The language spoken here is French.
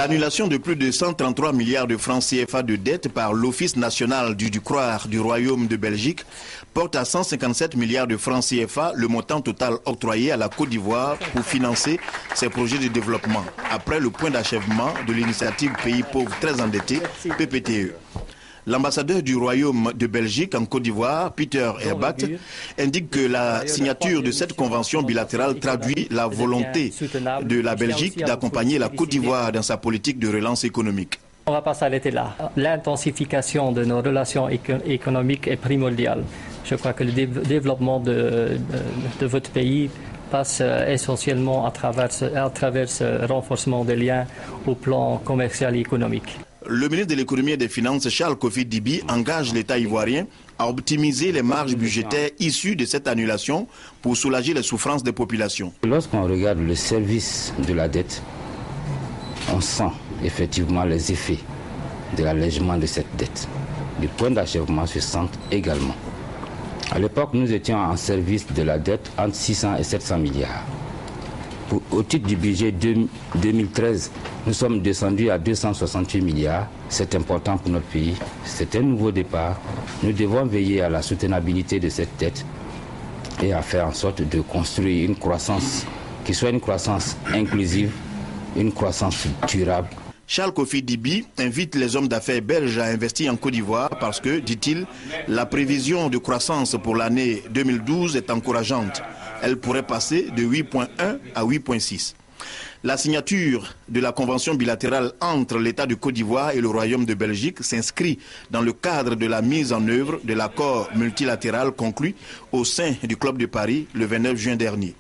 L'annulation de plus de 133 milliards de francs CFA de dette par l'Office national du Croire du Royaume de Belgique porte à 157 milliards de francs CFA le montant total octroyé à la Côte d'Ivoire pour financer ses projets de développement, après le point d'achèvement de l'initiative Pays pauvres très endettés, PPTE. L'ambassadeur du Royaume de Belgique en Côte d'Ivoire, Peter Herbat, indique que la signature de cette convention bilatérale traduit la volonté de la Belgique d'accompagner la Côte d'Ivoire dans sa politique de relance économique. On ne va pas s'arrêter là. L'intensification de nos relations économiques est primordiale. Je crois que le développement de votre pays passe essentiellement à travers ce renforcement des liens au plan commercial et économique. Le ministre de l'économie et des finances, Charles Kofi Dibi, engage l'État ivoirien à optimiser les marges budgétaires issues de cette annulation pour soulager les souffrances des populations. Lorsqu'on regarde le service de la dette, on sent effectivement les effets de l'allègement de cette dette. Les points d'achèvement se sentent également. À l'époque, nous étions en service de la dette entre 600 et 700 milliards. Au titre du budget 2013, nous sommes descendus à 268 milliards. C'est important pour notre pays. C'est un nouveau départ. Nous devons veiller à la soutenabilité de cette dette et à faire en sorte de construire une croissance qui soit une croissance inclusive, une croissance durable. Charles Kofi Dibi invite les hommes d'affaires belges à investir en Côte d'Ivoire parce que, dit-il, la prévision de croissance pour l'année 2012 est encourageante. Elle pourrait passer de 8,1 à 8,6. La signature de la convention bilatérale entre l'État de Côte d'Ivoire et le Royaume de Belgique s'inscrit dans le cadre de la mise en œuvre de l'accord multilatéral conclu au sein du Club de Paris le 29 juin dernier.